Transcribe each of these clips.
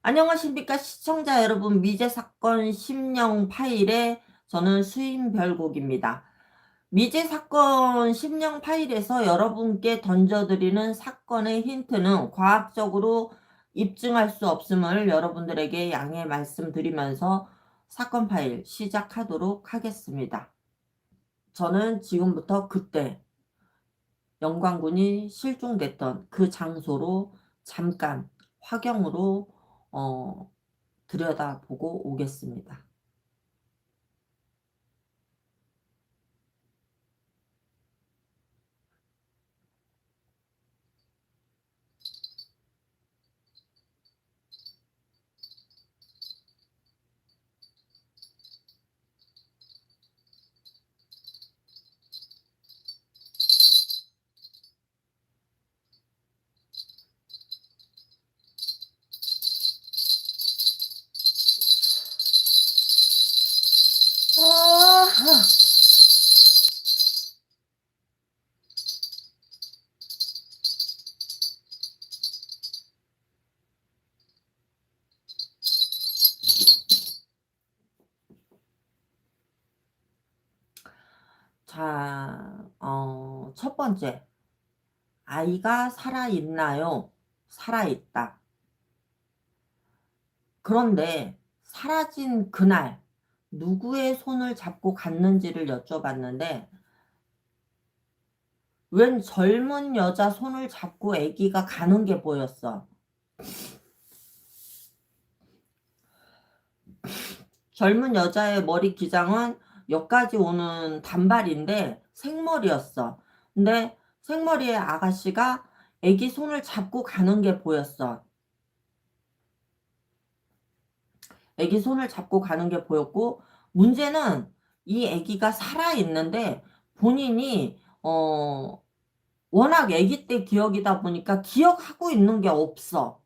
안녕하십니까 시청자 여러분, 미제 사건 심령 파일에 저는 수임별곡입니다. 미제 사건 심령 파일에서 여러분께 던져드리는 사건의 힌트는 과학적으로 입증할 수 없음을 여러분들에게 양해 말씀드리면서 사건 파일 시작하도록 하겠습니다. 저는 지금부터 그때 영광군이 실종됐던 그 장소로 잠깐 화경으로 들여다보고 오겠습니다. 자, 첫 번째, 아이가 살아있나요? 살아있다. 그런데 사라진 그날 누구의 손을 잡고 갔는지를 여쭤봤는데 웬 젊은 여자 손을 잡고 아기가 가는 게 보였어. 젊은 여자의 머리 기장은 여기까지 오는 단발인데 생머리였어. 근데 생머리의 아가씨가 아기 손을 잡고 가는 게 보였어. 아기 손을 잡고 가는 게 보였고, 문제는 이 아기가 살아있는데 본인이 워낙 아기 때 기억이다 보니까 기억하고 있는 게 없어.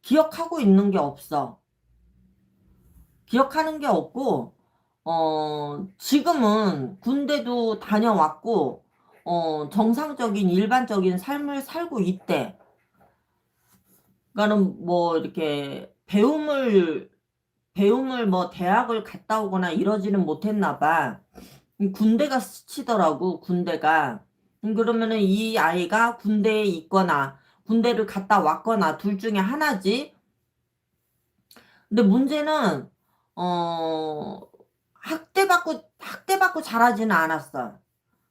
기억하고 있는 게 없어. 기억하는 게 없고, 지금은 군대도 다녀왔고, 정상적인 일반적인 삶을 살고 있대. 그러니까는 뭐 이렇게 배움을 뭐 대학을 갔다 오거나 이러지는 못했나 봐. 군대가 스치더라고, 군대가. 그러면은 이 아이가 군대에 있거나 군대를 갔다 왔거나 둘 중에 하나지. 근데 문제는 어 학대받고 자라지는 않았어.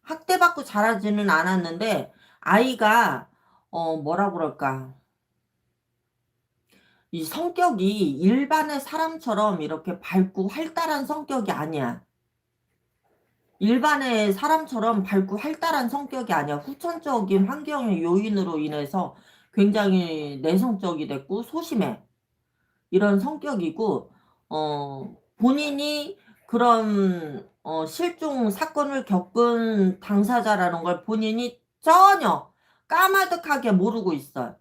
학대받고 자라지는 않았는데 아이가 뭐라 그럴까? 이 성격이 일반의 사람처럼 이렇게 밝고 활달한 성격이 아니야. 일반의 사람처럼 밝고 활달한 성격이 아니야. 후천적인 환경의 요인으로 인해서 굉장히 내성적이 됐고 소심해. 이런 성격이고, 본인이 그런 실종 사건을 겪은 당사자라는 걸 본인이 전혀 까마득하게 모르고 있어요.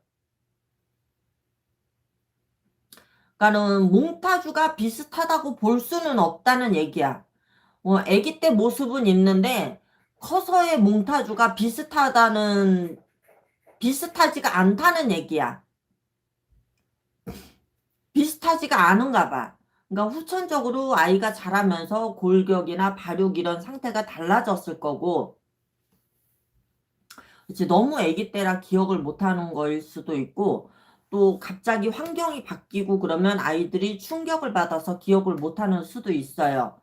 그러니까는 몽타주가 비슷하다고 볼 수는 없다는 얘기야. 아기 때 모습은 있는데 커서의 몽타주가 비슷하지가 않다는 얘기야. 비슷하지가 않은가 봐. 그러니까 후천적으로 아이가 자라면서 골격이나 발육 이런 상태가 달라졌을 거고, 이제 너무 아기 때라 기억을 못하는 거일 수도 있고, 또 갑자기 환경이 바뀌고 그러면 아이들이 충격을 받아서 기억을 못하는 수도 있어요.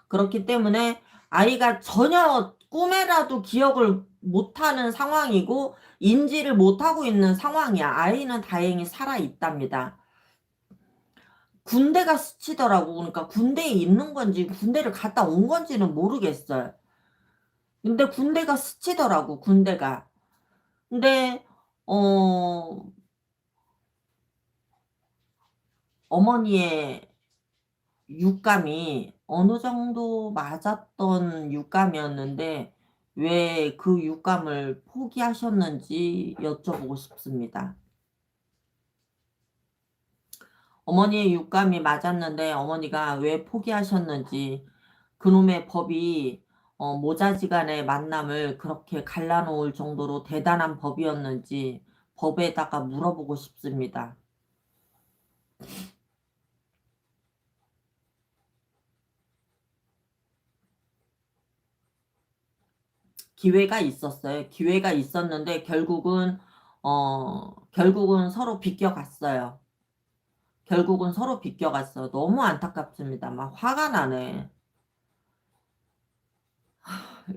그렇기 때문에 아이가 전혀 꿈에라도 기억을 못하는 상황이고 인지를 못하고 있는 상황이야. 아이는 다행히 살아있답니다. 군대가 스치더라고. 그러니까 군대에 있는 건지 군대를 갔다 온 건지는 모르겠어요. 근데 군대가 스치더라고, 군대가. 근데 어 어머니의 육감이 어느 정도 맞았던 육감이었는데 왜 그 육감을 포기하셨는지 여쭤보고 싶습니다. 어머니의 육감이 맞았는데 어머니가 왜 포기하셨는지, 그놈의 법이 모자지간의 만남을 그렇게 갈라놓을 정도로 대단한 법이었는지 법에다가 물어보고 싶습니다. 기회가 있었어요. 기회가 있었는데 결국은 서로 비껴갔어요. 결국은 서로 비껴갔어. 너무 안타깝습니다. 막 화가 나네.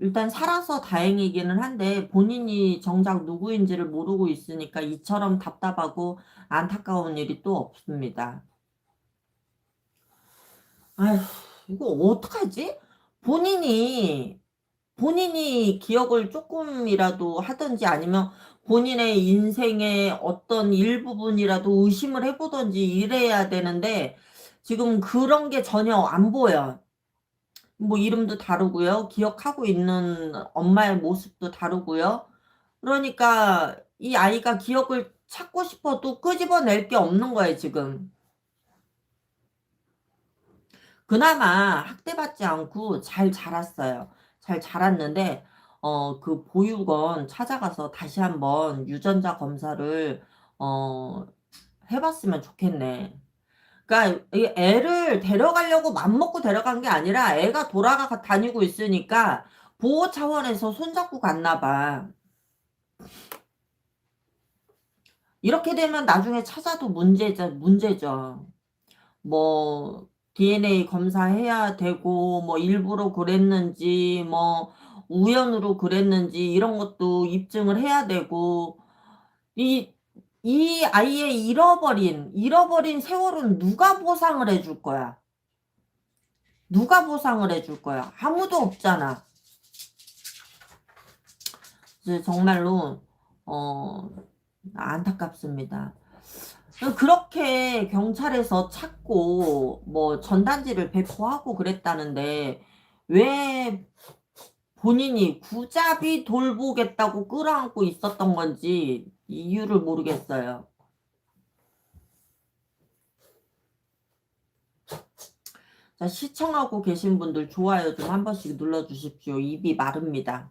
일단 살아서 다행이기는 한데 본인이 정작 누구인지를 모르고 있으니까 이처럼 답답하고 안타까운 일이 또 없습니다. 아휴, 이거 어떡하지? 본인이 기억을 조금이라도 하든지 아니면 본인의 인생의 어떤 일부분이라도 의심을 해보든지 이래야 되는데 지금 그런 게 전혀 안 보여. 뭐 이름도 다르고요. 기억하고 있는 엄마의 모습도 다르고요. 그러니까 이 아이가 기억을 찾고 싶어도 끄집어낼 게 없는 거예요, 지금. 그나마 학대받지 않고 잘 자랐어요. 잘 자랐는데 그 보육원 찾아가서 다시 한번 유전자 검사를 어 해봤으면 좋겠네. 그러니까 이 애를 데려가려고 맘먹고 데려간 게 아니라 애가 돌아가 다니고 있으니까 보호 차원에서 손잡고 갔나 봐. 이렇게 되면 나중에 찾아도 문제죠. 뭐 DNA 검사해야 되고 뭐 일부러 그랬는지 뭐 우연으로 그랬는지 이런 것도 입증을 해야 되고 이 아이의 잃어버린 세월은 누가 보상을 해줄 거야? 누가 보상을 해줄 거야? 아무도 없잖아. 이제 정말로 어 안타깝습니다. 그렇게 경찰에서 찾고 뭐 전단지를 배포하고 그랬다는데 왜 본인이 구잡이 돌보겠다고 끌어안고 있었던 건지 이유를 모르겠어요. 자, 시청하고 계신 분들 좋아요 좀 한 번씩 눌러주십시오. 입이 마릅니다.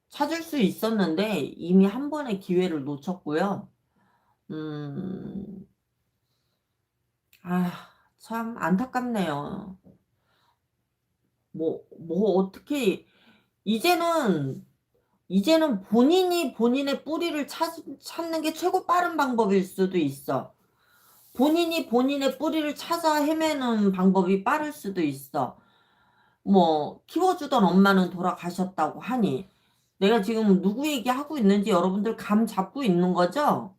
찾을 수 있었는데 이미 한 번의 기회를 놓쳤고요. 음, 참 안타깝네요. 어떻게, 이제는, 본인이 본인의 뿌리를 찾는 게 최고 빠른 방법일 수도 있어. 본인이 본인의 뿌리를 찾아 헤매는 방법이 빠를 수도 있어. 뭐, 키워주던 엄마는 돌아가셨다고 하니, 내가 지금 누구 얘기하고 있는지 여러분들 감 잡고 있는 거죠?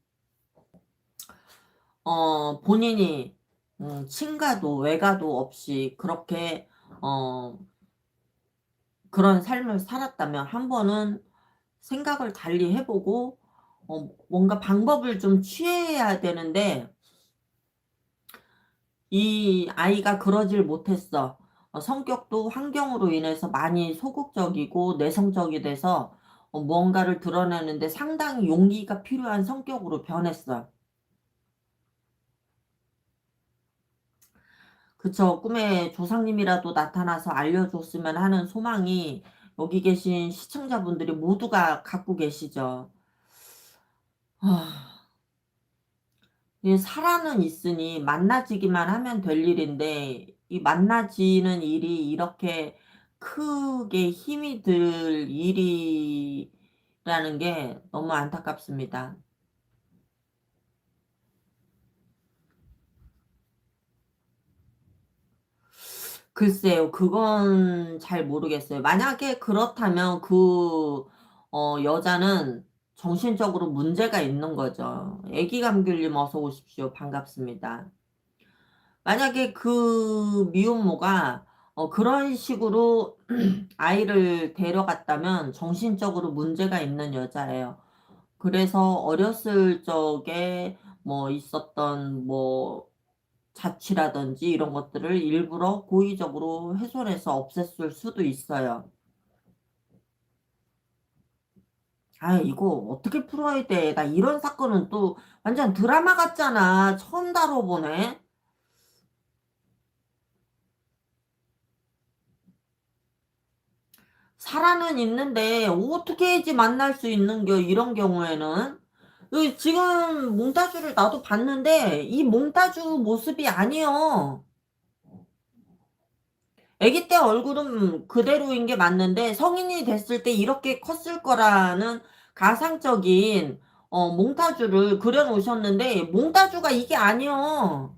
본인이, 친가도 외가도 없이 그렇게, 어, 그런 삶을 살았다면 한 번은 생각을 달리 해보고 뭔가 방법을 좀 취해야 되는데 이 아이가 그러질 못했어. 성격도 환경으로 인해서 많이 소극적이고 내성적이 돼서 무언가를 드러내는데 상당히 용기가 필요한 성격으로 변했어. 그쵸. 꿈에 조상님이라도 나타나서 알려줬으면 하는 소망이 여기 계신 시청자분들이 모두가 갖고 계시죠. 아, 이 살아는 있으니 만나지기만 하면 될 일인데 이 만나지는 일이 이렇게 크게 힘이 들 일이라는 게 너무 안타깝습니다. 글쎄요. 그건 잘 모르겠어요. 만약에 그렇다면 그 여자는 정신적으로 문제가 있는 거죠. 애기 감귤님 어서 오십시오. 반갑습니다. 만약에 그 미혼모가 그런 식으로 아이를 데려갔다면 정신적으로 문제가 있는 여자예요. 그래서 어렸을 적에 뭐 있었던 뭐 자취라든지 이런 것들을 일부러 고의적으로 훼손해서 없앴을 수도 있어요. 이거 어떻게 풀어야 돼? 나 이런 사건은 또 완전 드라마 같잖아. 처음 다뤄보네. 살아는 있는데 어떻게 해야지 만날 수 있는겨 이런 경우에는 지금 몽타주를 나도 봤는데 이 몽타주 모습이 아니여. 아기 때 얼굴은 그대로인 게 맞는데 성인이 됐을 때 이렇게 컸을 거라는 가상적인 몽타주를 그려 놓으셨는데 몽타주가 이게 아니여.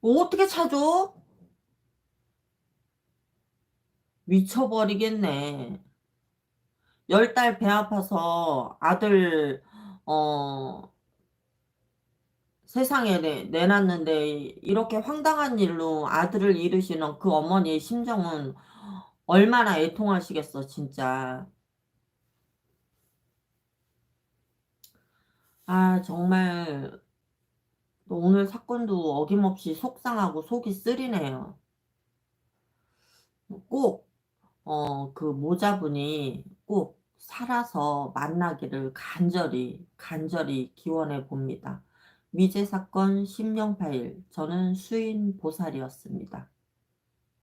뭐 어떻게 찾아? 미쳐버리겠네. 10달 배 아파서 아들 어 세상에 내놨는데 이렇게 황당한 일로 아들을 잃으시는 그 어머니의 심정은 얼마나 애통하시겠어, 진짜. 아, 정말 오늘 사건도 어김없이 속상하고 속이 쓰리네요. 꼭, 그 모자분이 꼭 살아서 만나기를 간절히, 간절히 기원해 봅니다. 미제 사건 심령파일. 저는 수인 보살이었습니다.